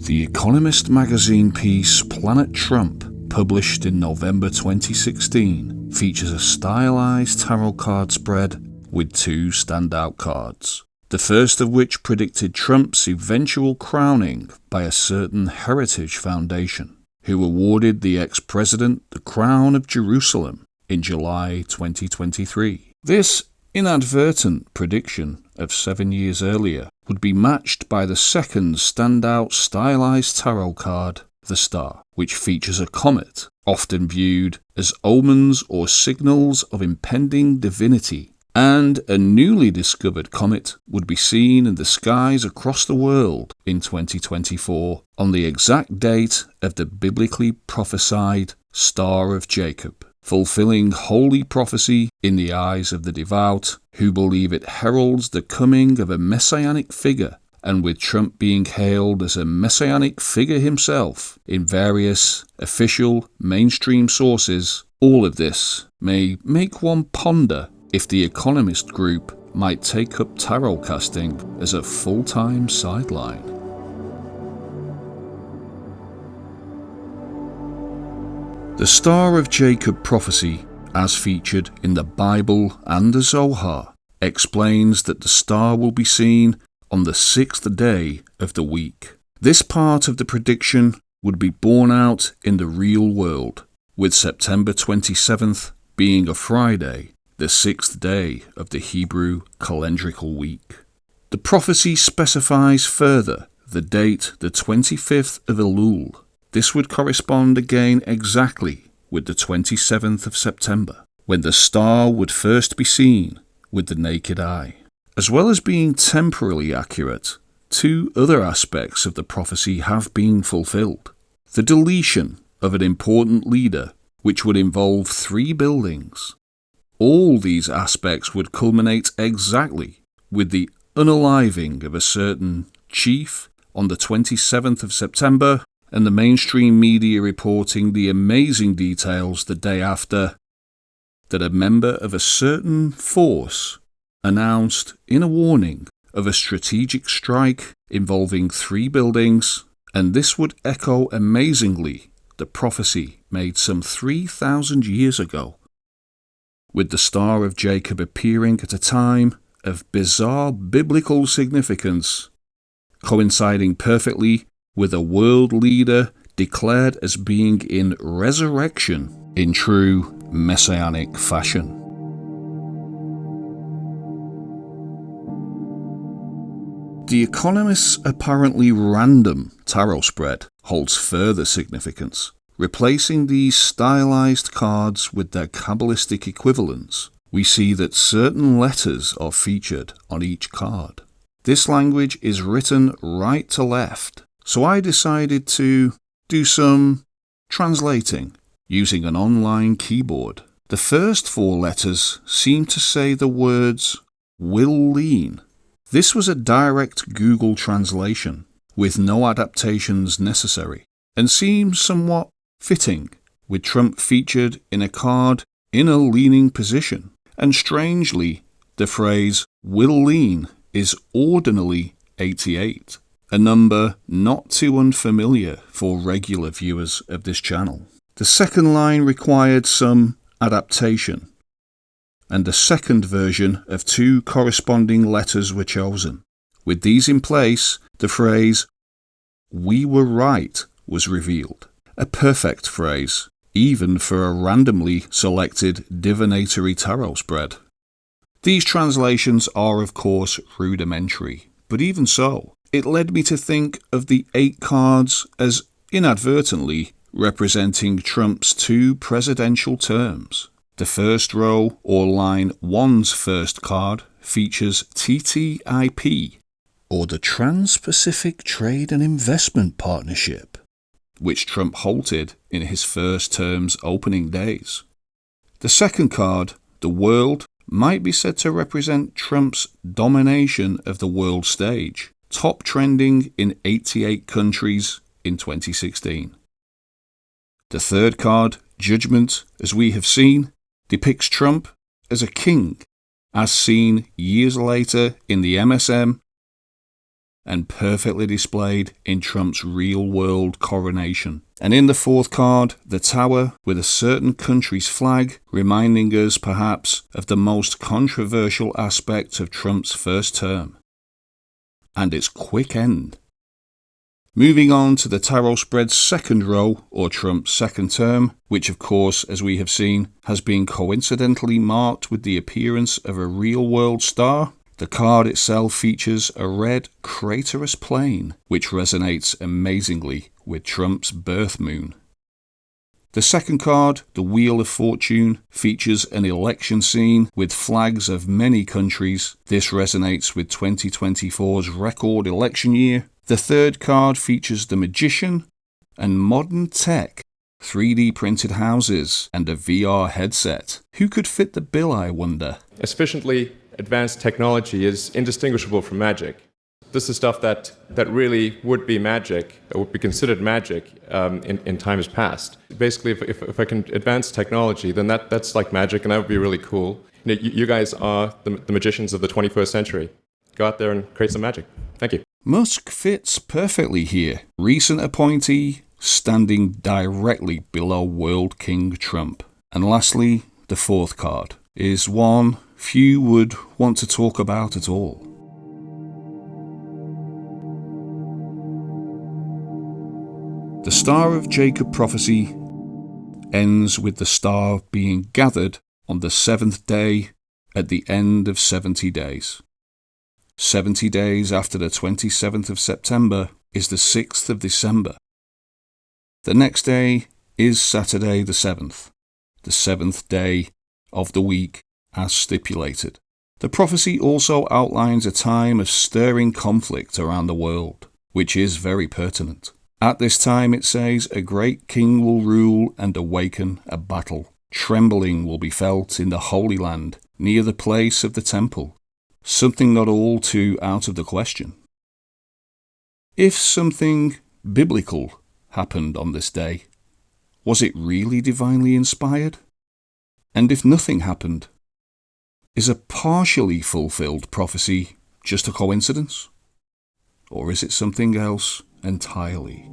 The Economist magazine piece Planet Trump, published in November 2016, features a stylized tarot card spread with two standout cards. The first of which predicted Trump's eventual crowning by a certain Heritage Foundation, who awarded the ex-president the Crown of Jerusalem in July 2023. This inadvertent prediction of 7 years earlier would be matched by the second standout stylized tarot card, the Star, which features a comet, often viewed as omens or signals of impending divinity, and a newly discovered comet would be seen in the skies across the world in 2024 on the exact date of the biblically prophesied Star of Jacob, fulfilling holy prophecy in the eyes of the devout, who believe it heralds the coming of a messianic figure, and with Trump being hailed as a messianic figure himself in various official mainstream sources, all of this may make one ponder if the Economist group might take up tarot casting as a full-time sideline. The Star of Jacob prophecy, as featured in the Bible and the Zohar, explains that the star will be seen on the 6th day of the week. This part of the prediction would be borne out in the real world, with September 27th being a Friday, the 6th day of the Hebrew calendrical week. The prophecy specifies further the date the 25th of Elul. This would correspond again exactly with the 27th of September, when the star would first be seen with the naked eye. As well as being temporally accurate, two other aspects of the prophecy have been fulfilled. The deletion of an important leader, which would involve 3 buildings. All these aspects would culminate exactly with the unaliving of a certain chief on the 27th of September, and the mainstream media reporting the amazing details the day after that a member of a certain force announced in a warning of a strategic strike involving 3 buildings, and this would echo amazingly the prophecy made some 3,000 years ago, with the Star of Jacob appearing at a time of bizarre biblical significance, coinciding perfectly with a world leader declared as being in resurrection in true messianic fashion. The Economist's apparently random tarot spread holds further significance, replacing these stylized cards with their Kabbalistic equivalents. We see that certain letters are featured on each card. This language is written right to left, so I decided to do some translating using an online keyboard. The first 4 letters seem to say the words "will lean." This was a direct Google translation, with no adaptations necessary, and seems somewhat fitting, with Trump featured in a card in a leaning position. And strangely, the phrase "will lean" is ordinally 88, a number not too unfamiliar for regular viewers of this channel. The second line required some adaptation, and a second version of 2 corresponding letters were chosen. With these in place, the phrase "we were right" was revealed, a perfect phrase, even for a randomly selected divinatory tarot spread. These translations are of course rudimentary, but even so, it led me to think of the 8 cards as inadvertently representing Trump's 2 presidential terms. The first row, or line 1's first card, features TTIP, or the Trans-Pacific Trade and Investment Partnership, which Trump halted in his first term's opening days. The second card, the World, might be said to represent Trump's domination of the world stage, top trending in 88 countries in 2016. The third card, Judgment, as we have seen, depicts Trump as a king, as seen years later in the MSM and perfectly displayed in Trump's real-world coronation. And in the fourth card, the tower with a certain country's flag, reminding us perhaps of the most controversial aspect of Trump's first term, and its quick end. Moving on to the tarot spread's second row, or Trump's second term, which of course, as we have seen, has been coincidentally marked with the appearance of a real-world star. The card itself features a red craterous plain, which resonates amazingly with Trump's birth moon. The second card, the Wheel of Fortune, features an election scene with flags of many countries. This resonates with 2024's record election year. The third card features the Magician and modern tech, 3D printed houses, and a VR headset. Who could fit the bill, I wonder? Sufficiently advanced technology is indistinguishable from magic. This is stuff that really would be magic, or would be considered magic in times past. Basically, if I can advance technology, then that's like magic, and that would be really cool. You guys are the magicians of the 21st century. Go out there and create some magic. Thank you. Musk fits perfectly here. Recent appointee, standing directly below World King Trump. And lastly, the fourth card is one few would want to talk about at all. The Star of Jacob prophecy ends with the star being gathered on the seventh day at the end of 70 days. 70 days after the 27th of September is the 6th of December. The next day is Saturday the 7th, the 7th day of the week as stipulated. The prophecy also outlines a time of stirring conflict around the world, which is very pertinent. At this time, it says, a great king will rule and awaken a battle. Trembling will be felt in the Holy Land, near the place of the temple. Something not all too out of the question. If something biblical happened on this day, was it really divinely inspired? And if nothing happened, is a partially fulfilled prophecy just a coincidence? Or is it something else entirely?